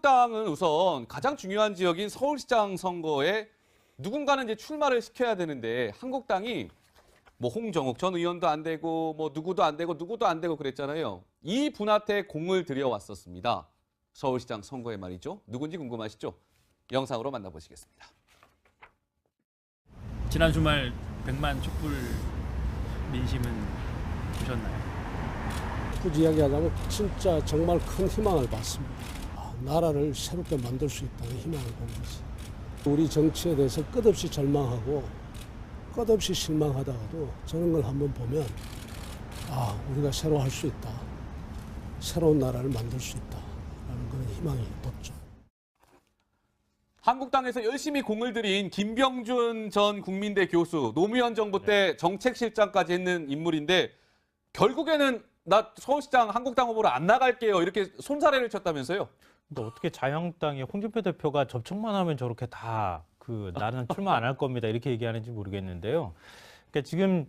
한국당은 우선 가장 중요한 지역인 서울시장 선거에 누군가는 이제 출마를 시켜야 되는데 한국당이 뭐 홍정욱 전 의원도 안 되고 뭐 누구도 안 되고 그랬잖아요. 이 분한테 공을 들여왔었습니다. 서울시장 선거에 말이죠. 누군지 궁금하시죠? 영상으로 만나보시겠습니다. 지난 주말 100만 촛불 민심은 보셨나요? 굳이 이야기하자면 진짜 정말 큰 희망을 봤습니다. 나라를 새롭게 만들 수 있다는 희망을 본 거지. 우리 정치에 대해서 끝없이 절망하고 끝없이 실망하다가도 저런 걸 한번 보면 우리가 새로 할 수 있다. 새로운 나라를 만들 수 있다라는 그런 희망이 돋죠. 한국당에서 열심히 공을 들인 김병준 전 국민대 교수, 노무현 정부 때 정책실장까지 했는 인물인데 결국에는 나 서울시장 한국당 후보로 안 나갈게요. 이렇게 손사래를 쳤다면서요? 근데 어떻게 자유한국당의 홍준표 대표가 접촉만 하면 저렇게 다 나는 출마 안 할 겁니다 이렇게 얘기하는지 모르겠는데요. 그러니까 지금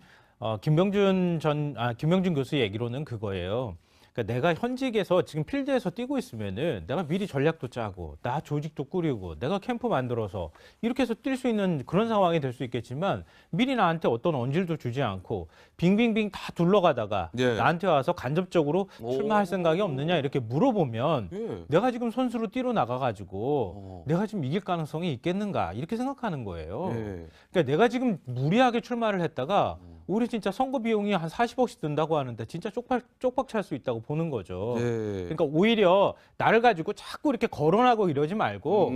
김병준 교수 얘기로는 그거예요. 그러니까 내가 현직에서 지금 필드에서 뛰고 있으면은 내가 미리 전략도 짜고 나 조직도 꾸리고 내가 캠프 만들어서 이렇게 해서 뛸 수 있는 그런 상황이 될 수 있겠지만 미리 나한테 어떤 언질도 주지 않고 빙빙빙 다 둘러가다가 나한테 와서 간접적으로 출마할 생각이 없느냐 이렇게 물어보면 내가 지금 선수로 뛰러 나가가지고 내가 지금 이길 가능성이 있겠는가 이렇게 생각하는 거예요. 그러니까 내가 지금 무리하게 출마를 했다가 우리 진짜 선거 비용이 한 40억씩 든다고 하는데 진짜 쪽박 찰 수 있다고 보는 거죠. 그러니까 오히려 나를 가지고 자꾸 이렇게 거론하고 이러지 말고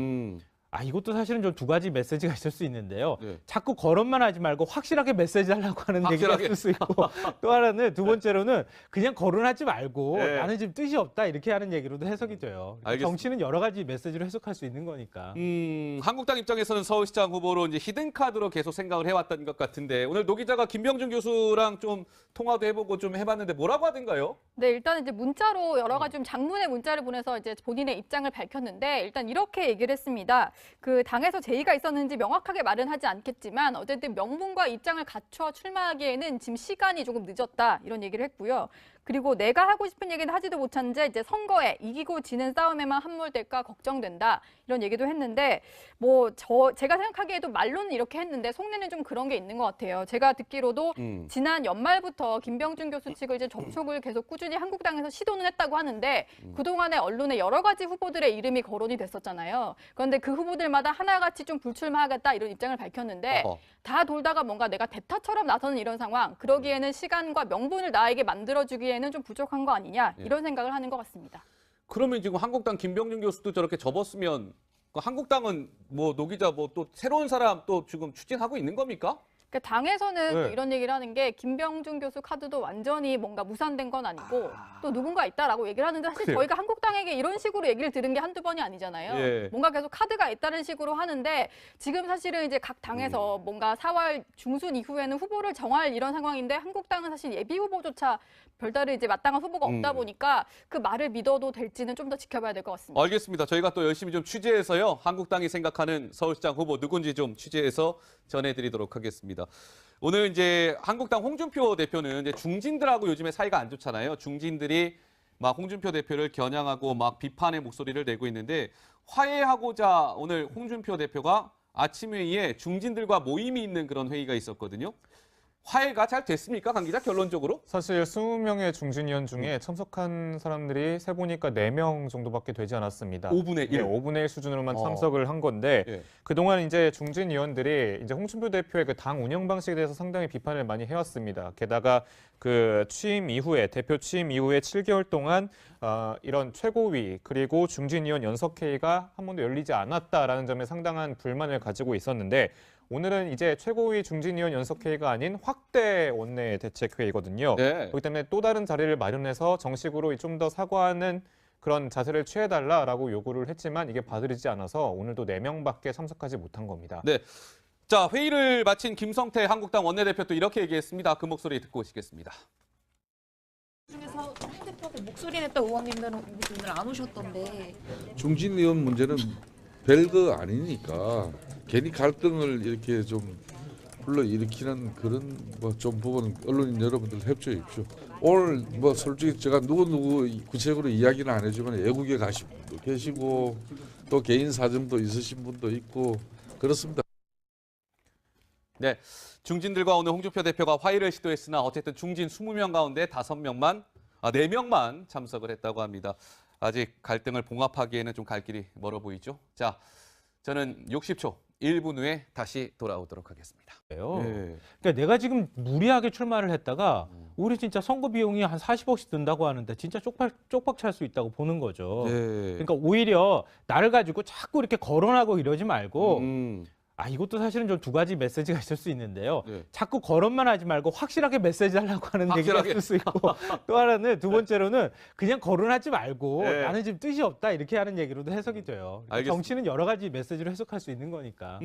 이것도 사실은 좀 두 가지 메시지가 있을 수 있는데요. 자꾸 거론만 하지 말고 확실하게 메시지 하려고 하는 얘기가 있을 수 있고 또 하나는 두 번째로는 그냥 거론하지 말고 나는 지금 뜻이 없다 이렇게 하는 얘기로도 해석이 돼요. 정치는 여러 가지 메시지로 해석할 수 있는 거니까. 한국당 입장에서는 서울시장 후보로 이제 히든카드로 계속 생각을 해왔던 것 같은데 오늘 노 기자가 김병준 교수랑 좀 통화도 해보고 좀 해봤는데 뭐라고 하던가요? 네, 일단 이제 문자로 여러 가지 좀 장문의 문자를 보내서 이제 본인의 입장을 밝혔는데 일단 이렇게 얘기를 했습니다. 그 당에서 제의가 있었는지 명확하게 말은 하지 않겠지만 어쨌든 명분과 입장을 갖춰 출마하기에는 지금 시간이 조금 늦었다 이런 얘기를 했고요. 그리고 내가 하고 싶은 얘기는 하지도 못한 채 이제 선거에 이기고 지는 싸움에만 함몰될까 걱정된다 이런 얘기도 했는데 제가 생각하기에도 말로는 이렇게 했는데 속내는 좀 그런 게 있는 것 같아요. 제가 듣기로도 지난 연말부터 김병준 교수 측을 이제 접촉을 계속 꾸준히 한국당에서 시도는 했다고 하는데 그동안에 언론에 여러 가지 후보들의 이름이 거론이 됐었잖아요. 그런데 그 후보들마다 하나같이 좀 불출마하겠다 이런 입장을 밝혔는데 다 돌다가 뭔가 내가 대타처럼 나서는 이런 상황 그러기에는 시간과 명분을 나에게 만들어주기에는 좀 부족한 거 아니냐 이런 생각을 하는 것 같습니다. 그러면 지금 한국당 김병준 교수도 저렇게 접었으면 한국당은 노 기자 또 새로운 사람 또 지금 추진하고 있는 겁니까? 그러니까 당에서는 또 이런 얘기를 하는 게 김병준 교수 카드도 완전히 뭔가 무산된 건 아니고 또 누군가 있다라고 얘기를 하는데 사실 저희가 한국당에게 이런 식으로 얘기를 들은 게 한두 번이 아니잖아요. 뭔가 계속 카드가 있다는 식으로 하는데 지금 사실은 이제 각 당에서 뭔가 4월 중순 이후에는 후보를 정할 이런 상황인데 한국당은 사실 예비 후보조차 별다른 이제 마땅한 후보가 없다 보니까 그 말을 믿어도 될지는 좀 더 지켜봐야 될 것 같습니다. 알겠습니다. 저희가 또 열심히 좀 취재해서요. 한국당이 생각하는 서울시장 후보 누군지 좀 취재해서 전해드리도록 하겠습니다. 오늘 이제 한국당 홍준표 대표는 이제 중진들하고 요즘에 사이가 안 좋잖아요. 중진들이 막 홍준표 대표를 겨냥하고 막 비판의 목소리를 내고 있는데 화해하고자 오늘 홍준표 대표가 아침 회의에 중진들과 모임이 있는 그런 회의가 있었거든요. 화해가 잘 됐습니까? 강 기자, 결론적으로? 사실 20명의 중진위원 중에 참석한 사람들이 세보니까 4명 정도밖에 되지 않았습니다. 5분의 1? 네, 5분의 1 수준으로만 참석을 한 건데 그동안 이제 중진위원들이 이제 홍준표 대표의 그 당 운영 방식에 대해서 상당히 비판을 많이 해왔습니다. 게다가 그 대표 취임 이후에 7개월 동안 이런 최고위 그리고 중진위원 연석회의가 한 번도 열리지 않았다라는 점에 상당한 불만을 가지고 있었는데 오늘은 이제 최고위 중진위원 연석회의가 아닌 확대 원내 대책회의거든요. 그렇기 때문에 또 다른 자리를 마련해서 정식으로 좀 더 사과하는 그런 자세를 취해달라라고 요구를 했지만 이게 받아들이지 않아서 오늘도 4명밖에 참석하지 못한 겁니다. 네. 자, 회의를 마친 김성태 한국당 원내대표 또 이렇게 얘기했습니다. 그 목소리 듣고 오시겠습니다. 중에서 홍 대표하고 목소리 냈던 의원님들은 오늘 안 오셨던데. 중진위원 문제는 별거 아니니까 괜히 갈등을 이렇게 좀 불러일으키는 그런 뭐 좀 부분 언론인 여러분들 협조해 주십시오. 오늘 뭐 솔직히 제가 누구 구체적으로 이야기는 안 해주지만 외국에 가신 분도 계시고 또 개인 사정도 있으신 분도 있고 그렇습니다. 네, 중진들과 오늘 홍준표 대표가 화해를 시도했으나 어쨌든 중진 20명 가운데 4명만 참석을 했다고 합니다. 아직 갈등을 봉합하기에는 좀 갈 길이 멀어 보이죠. 자, 저는 60초 1분 후에 다시 돌아오도록 하겠습니다. 네. 그러니까 내가 지금 무리하게 출마를 했다가 우리 진짜 선거 비용이 한 40억씩 든다고 하는데 진짜 쪽박 찰 수 있다고 보는 거죠. 네. 그러니까 오히려 나를 가지고 자꾸 이렇게 거론하고 이러지 말고 이것도 사실은 좀 두 가지 메시지가 있을 수 있는데요. 네. 자꾸 거론만 하지 말고 확실하게 메시지 하려고 하는 얘기가 확실하게. 있을 수 있고 또 하나는 두 번째로는 그냥 거론하지 말고 네. 나는 지금 뜻이 없다 이렇게 하는 얘기로도 해석이 돼요. 그러니까 알겠습니다. 정치는 여러 가지 메시지로 해석할 수 있는 거니까.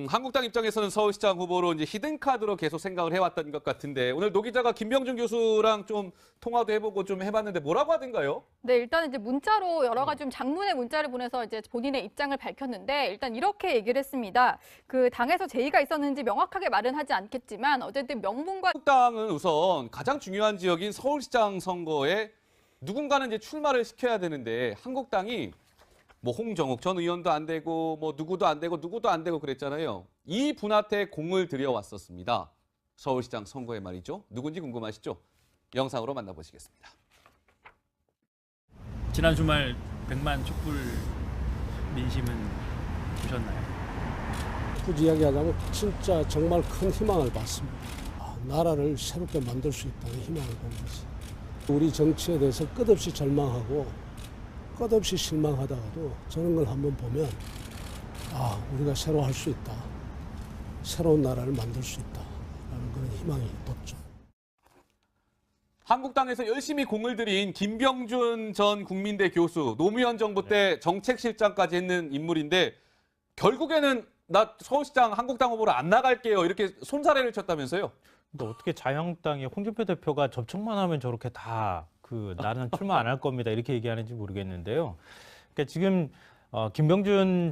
한국당 입장에서는 서울시장 후보로 이제 히든카드로 계속 생각을 해왔던 것 같은데 오늘 노 기자가 김병준 교수랑 좀 통화도 해보고 좀 해봤는데 뭐라고 하던가요? 네, 일단 이제 문자로 여러 가지 좀 장문의 문자를 보내서 이제 본인의 입장을 밝혔는데 일단 이렇게 얘기를 했습니다. 그 당에서 제의가 있었는지 명확하게 말은 하지 않겠지만 어쨌든 명분과 한국당은 우선 가장 중요한 지역인 서울시장 선거에 누군가는 이제 출마를 시켜야 되는데 한국당이 뭐 홍정욱 전 의원도 안 되고 뭐 누구도 안 되고 그랬잖아요. 이 분한테 공을 들여왔었습니다. 서울시장 선거에 말이죠. 누군지 궁금하시죠? 영상으로 만나보시겠습니다. 지난 주말 100만 촛불 민심은 보셨나요? 굳이 이야기하자면 진짜 정말 큰 희망을 봤습니다. 나라를 새롭게 만들 수 있다는 희망을 본 거지. 우리 정치에 대해서 끝없이 절망하고 끝없이 실망하다가도 저런 걸 한번 보면 우리가 새로 할 수 있다. 새로운 나라를 만들 수 있다라는 그런 희망이 돋죠. 한국당에서 열심히 공을 들인 김병준 전 국민대 교수, 노무현 정부 때 정책실장까지 했는 인물인데 결국에는 나 서울시장 한국당 후보로 안 나갈게요. 이렇게 손사래를 쳤다면서요? 근데 어떻게 자유한국당의 홍준표 대표가 접촉만 하면 저렇게 나는 출마 안 할 겁니다 이렇게 얘기하는지 모르겠는데요. 그러니까 지금 김병준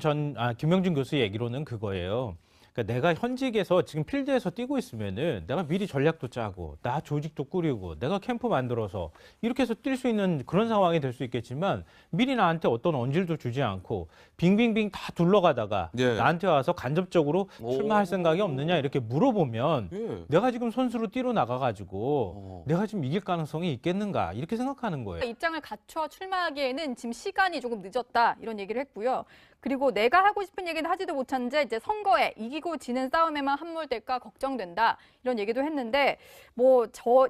교수 얘기로는 그거예요. 그러니까 내가 현직에서 지금 필드에서 뛰고 있으면은 내가 미리 전략도 짜고 나 조직도 꾸리고 내가 캠프 만들어서 이렇게 해서 뛸 수 있는 그런 상황이 될 수 있겠지만 미리 나한테 어떤 언질도 주지 않고 빙빙빙 다 둘러가다가 나한테 와서 간접적으로 출마할 생각이 없느냐 이렇게 물어보면 내가 지금 선수로 뛰러 나가가지고 내가 지금 이길 가능성이 있겠는가 이렇게 생각하는 거예요. 입장을 갖춰 출마하기에는 지금 시간이 조금 늦었다 이런 얘기를 했고요. 그리고 내가 하고 싶은 얘기는 하지도 못한 채 이제 선거에 이기고 지는 싸움에만 함몰될까 걱정된다 이런 얘기도 했는데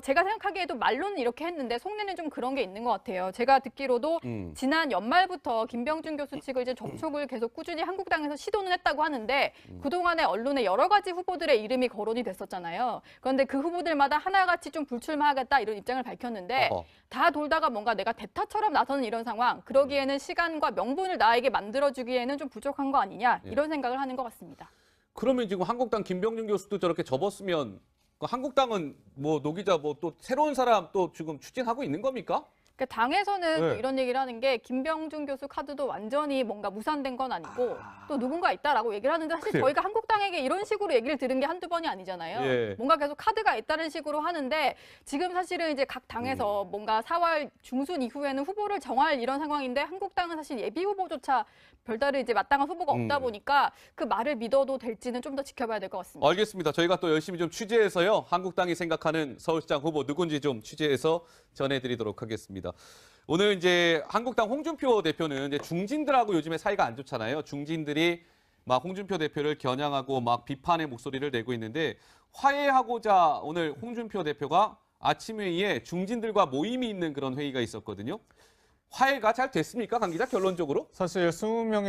제가 생각하기에도 말로는 이렇게 했는데 속내는 좀 그런 게 있는 것 같아요. 제가 듣기로도 지난 연말부터 김병준 교수 측을 이제 접촉을 계속 꾸준히 한국당에서 시도는 했다고 하는데 그동안에 언론에 여러 가지 후보들의 이름이 거론이 됐었잖아요. 그런데 그 후보들마다 하나같이 좀 불출마하겠다 이런 입장을 밝혔는데 다 돌다가 뭔가 내가 대타처럼 나서는 이런 상황 그러기에는 시간과 명분을 나에게 만들어주기에는 좀 부족한 거 아니냐 이런 생각을 하는 것 같습니다. 그러면 지금 한국당 김병준 교수도 저렇게 접었으면 한국당은 노 기자 또 새로운 사람 또 지금 추진하고 있는 겁니까? 그러니까 당에서는 이런 얘기를 하는 게 김병준 교수 카드도 완전히 뭔가 무산된 건 아니고 또 누군가 있다라고 얘기를 하는데 사실 그래요? 저희가 한국당에게 이런 식으로 얘기를 들은 게 한두 번이 아니잖아요. 뭔가 계속 카드가 있다는 식으로 하는데 지금 사실은 이제 각 당에서 뭔가 4월 중순 이후에는 후보를 정할 이런 상황인데 한국당은 사실 예비 후보조차 별다른 이제 마땅한 후보가 없다 보니까 그 말을 믿어도 될지는 좀 더 지켜봐야 될 것 같습니다. 알겠습니다. 저희가 또 열심히 좀 취재해서요. 한국당이 생각하는 서울시장 후보 누군지 좀 취재해서 전해드리도록 하겠습니다. 오늘 이제 한국당 홍준표 대표는 이제 중진들하고 요즘에 사이가 안 좋잖아요. 중진들이 막 홍준표 대표를 겨냥하고 막 비판의 목소리를 내고 있는데 화해하고자 오늘 홍준표 대표가 아침 회의에 중진들과 모임이 있는 그런 회의가 있었거든요. 화해가 잘 됐습니까, 강 기자? 결론적으로? 사실 20명의